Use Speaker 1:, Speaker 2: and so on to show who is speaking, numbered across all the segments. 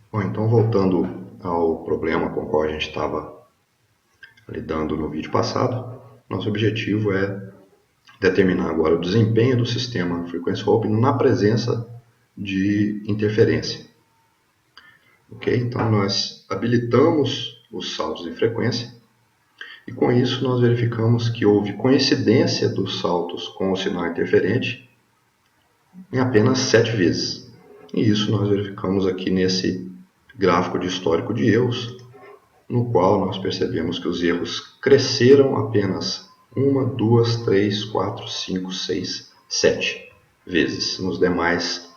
Speaker 1: Bom, então voltando ao problema com o qual a gente estava lidando no vídeo passado, nosso objetivo é determinar agora o desempenho do sistema Frequency Hope na presença de interferência. Ok? Então nós habilitamos os saltos de frequência e com isso nós verificamos que houve coincidência dos saltos com o sinal interferente em apenas 7 vezes. E isso nós verificamos aqui nesse gráfico de histórico de erros, no qual nós percebemos que os erros cresceram apenas 1, 2, 3, 4, 5, 6, 7 vezes. Nos demais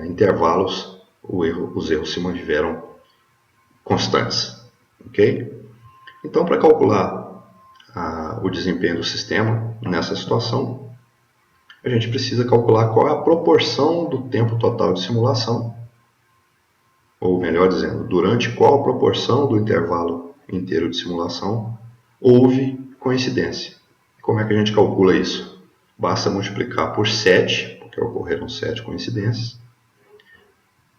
Speaker 1: intervalos, os erros se mantiveram constantes. Okay? Então, para calcular o desempenho do sistema nessa situação, a gente precisa calcular qual é a proporção do tempo total de simulação, ou melhor dizendo, durante qual proporção do intervalo inteiro de simulação houve coincidência. Como é que a gente calcula isso? Basta multiplicar por 7, porque ocorreram 7 coincidências,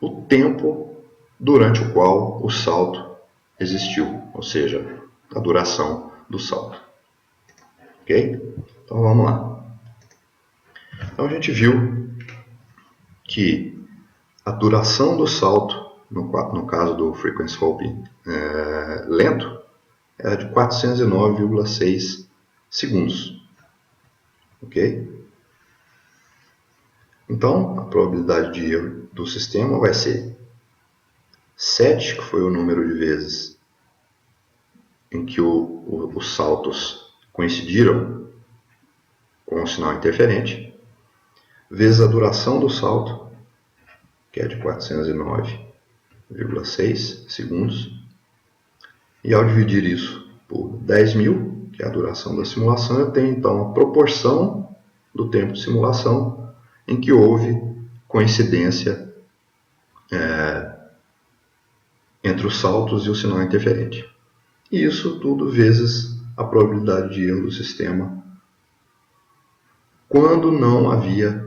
Speaker 1: o tempo durante o qual o salto existiu, ou seja, a duração do salto. Ok? Então vamos lá. Então a gente viu que a duração do salto, no caso do Frequency Hope lento, era de 409,6 segundos. Ok? Então, a probabilidade de erro do sistema vai ser 7, que foi o número de vezes em que os saltos coincidiram com o sinal interferente, vezes a duração do salto, que é de 409,6 segundos, e ao dividir isso por 10.000, que é a duração da simulação, eu tenho então a proporção do tempo de simulação em que houve coincidência entre os saltos e o sinal interferente. E isso tudo vezes a probabilidade de erro do sistema quando não havia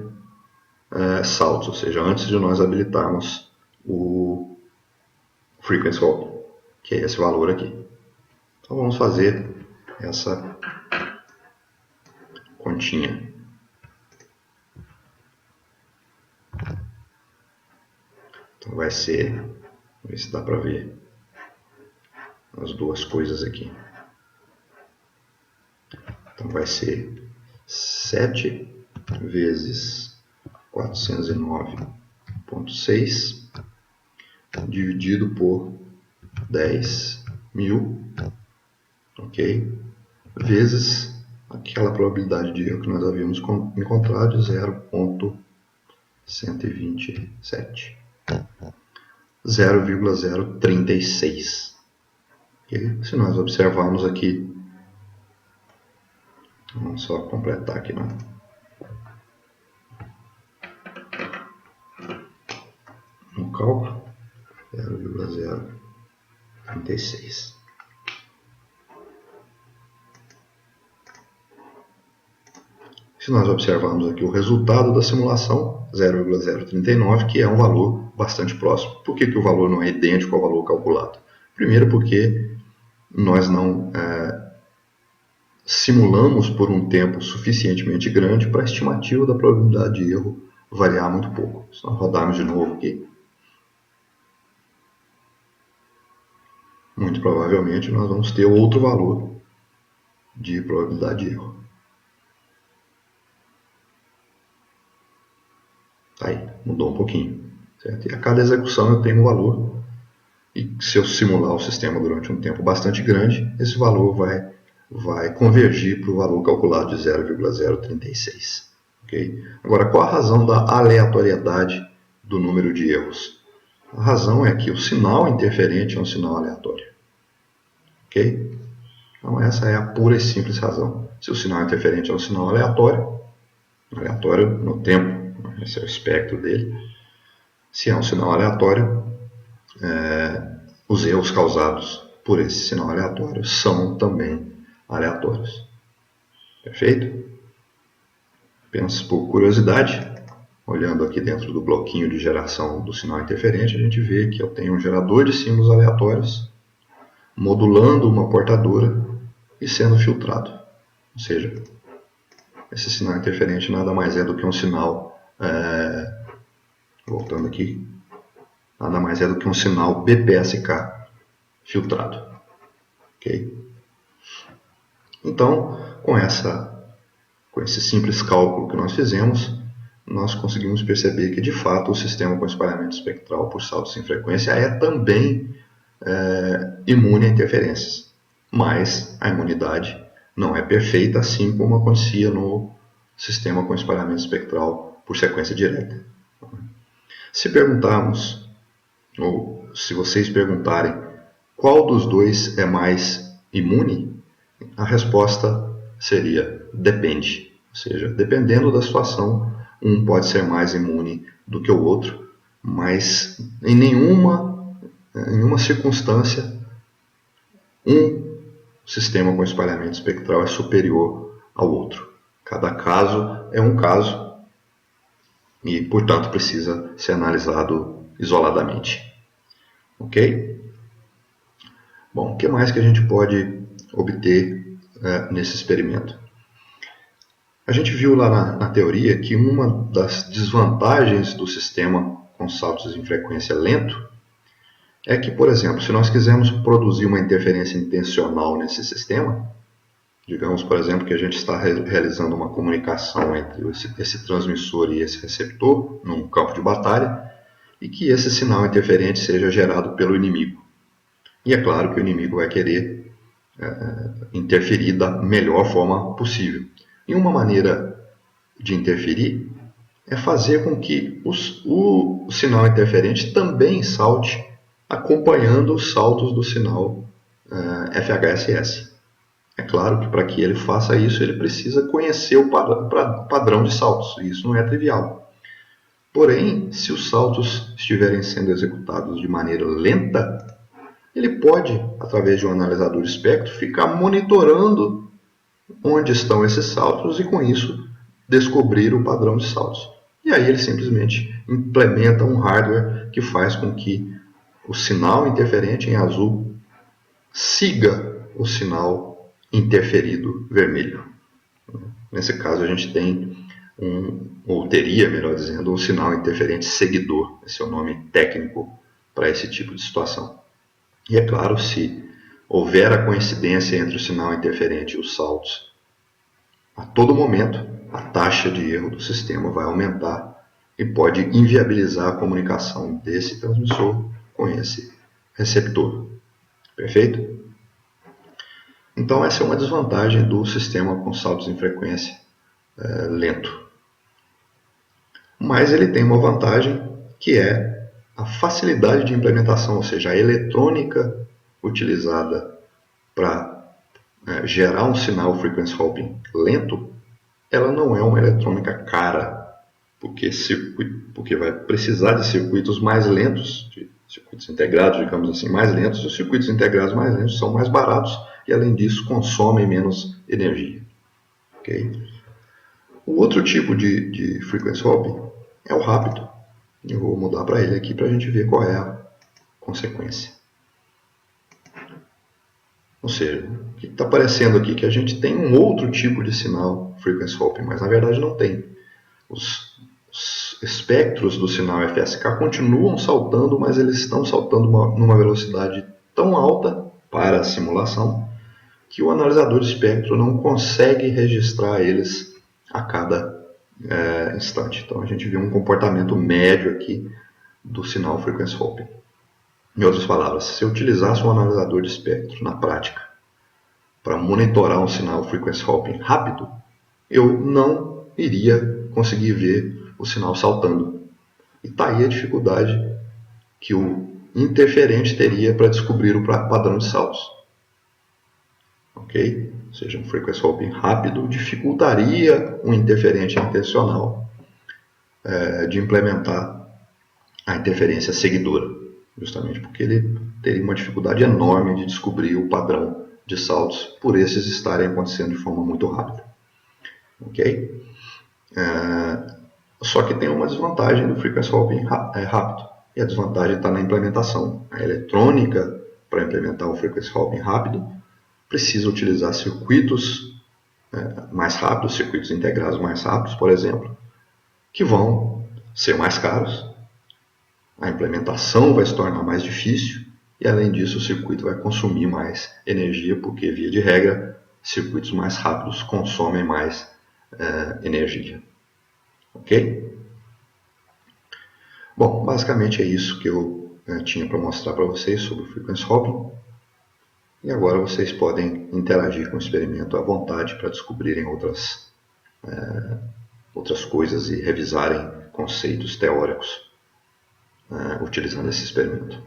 Speaker 1: saltos, ou seja, antes de nós habilitarmos o Frequency Hope, que é esse valor aqui. Então vamos fazer essa continha. Então vai ser, vamos ver se dá para ver as duas coisas aqui. Então vai ser 7 vezes 409,6 dividido por 10.000, ok? Vezes aquela probabilidade de erro que nós havíamos encontrado de 0,127. 0,036. Okay? Se nós observarmos aqui, vamos só completar aqui no cálculo, 0,036. Se nós observarmos aqui o resultado da simulação, 0,039, que é um valor bastante próximo. Por que o valor não é idêntico ao valor calculado? Primeiro porque nós não simulamos por um tempo suficientemente grande para a estimativa da probabilidade de erro variar muito pouco. Se nós rodarmos de novo aqui, muito provavelmente nós vamos ter outro valor de probabilidade de erro. Aí, mudou um pouquinho. Certo? E a cada execução eu tenho um valor. E se eu simular o sistema durante um tempo bastante grande, esse valor vai convergir para o valor calculado de 0,036. Okay? Agora, qual a razão da aleatoriedade do número de erros? A razão é que o sinal interferente é um sinal aleatório. Okay? Então, essa é a pura e simples razão. Se o sinal interferente é um sinal aleatório no tempo, esse é o espectro dele. Se é um sinal aleatório, os erros causados por esse sinal aleatório são também aleatórios. Perfeito? Apenas por curiosidade, olhando aqui dentro do bloquinho de geração do sinal interferente, a gente vê que eu tenho um gerador de símbolos aleatórios modulando uma portadora e sendo filtrado. Ou seja, esse sinal interferente nada mais é do que um sinal, voltando aqui, nada mais é do que um sinal BPSK filtrado. Okay? Então, com esse simples cálculo que nós fizemos, nós conseguimos perceber que, de fato, o sistema com espalhamento espectral por saltos em frequência é também imune a interferências. Mas a imunidade não é perfeita, assim como acontecia no sistema com espalhamento espectral por sequência direta. Se perguntarmos, ou se vocês perguntarem, qual dos dois é mais imune, a resposta seria depende. Ou seja, dependendo da situação, um pode ser mais imune do que o outro, mas em nenhuma circunstância um sistema com espalhamento espectral é superior ao outro. Cada caso é um caso e, portanto, precisa ser analisado isoladamente. Ok? Bom, o que mais que a gente pode obter nesse experimento? A gente viu lá na teoria que uma das desvantagens do sistema com saltos em frequência lento é que, por exemplo, se nós quisermos produzir uma interferência intencional nesse sistema, digamos, por exemplo, que a gente está realizando uma comunicação entre esse transmissor e esse receptor num campo de batalha, e que esse sinal interferente seja gerado pelo inimigo. E é claro que o inimigo vai querer interferir da melhor forma possível. E uma maneira de interferir é fazer com que o sinal interferente também salte acompanhando os saltos do sinal FHSS. É claro que para que ele faça isso, ele precisa conhecer o padrão de saltos, e isso não é trivial. Porém, se os saltos estiverem sendo executados de maneira lenta, ele pode, através de um analisador de espectro, ficar monitorando onde estão esses saltos e, com isso, descobrir o padrão de saltos. E aí ele simplesmente implementa um hardware que faz com que o sinal interferente em azul siga o sinal interferido vermelho. Nesse caso, a gente tem ou teria, melhor dizendo, um sinal interferente seguidor. Esse é o nome técnico para esse tipo de situação. E é claro, se houver a coincidência entre o sinal interferente e os saltos, a todo momento a taxa de erro do sistema vai aumentar e pode inviabilizar a comunicação desse transmissor com esse receptor. Perfeito? Então essa é uma desvantagem do sistema com saltos em frequência lento. Mas ele tem uma vantagem, que é a facilidade de implementação, ou seja, a eletrônica utilizada para gerar um sinal frequency hopping lento, ela não é uma eletrônica cara, porque vai precisar de circuitos mais lentos, de circuitos integrados, digamos assim, mais lentos, e os circuitos integrados mais lentos são mais baratos e, além disso, consomem menos energia. Okay? O outro tipo de frequency hopping é o rápido. Eu vou mudar para ele aqui para a gente ver qual é a consequência. Ou seja, o que está aparecendo aqui? Que a gente tem um outro tipo de sinal frequency hopping, mas na verdade não tem. Os espectros do sinal FSK continuam saltando, mas eles estão saltando numa velocidade tão alta para a simulação que o analisador de espectro não consegue registrar eles a cada instante. Então a gente vê um comportamento médio aqui do sinal frequency hopping. Em outras palavras, se eu utilizasse um analisador de espectro na prática para monitorar um sinal frequency hopping rápido, eu não iria conseguir ver o sinal saltando. E está aí a dificuldade que o interferente teria para descobrir o padrão de saltos. Ok? Ou seja, um frequency hopping rápido dificultaria um interferente intencional de implementar a interferência seguidora, justamente porque ele teria uma dificuldade enorme de descobrir o padrão de saltos por esses estarem acontecendo de forma muito rápida. Ok? Só que tem uma desvantagem do frequency hopping rápido, e a desvantagem está na implementação. A eletrônica, para implementar o frequency hopping rápido, precisa utilizar circuitos mais rápidos, circuitos integrados mais rápidos, por exemplo, que vão ser mais caros, a implementação vai se tornar mais difícil e, além disso, o circuito vai consumir mais energia, porque, via de regra, circuitos mais rápidos consomem mais energia. Ok? Bom, basicamente é isso que eu tinha para mostrar para vocês sobre o frequency hopping. E agora vocês podem interagir com o experimento à vontade para descobrirem outras coisas e revisarem conceitos teóricos utilizando esse experimento.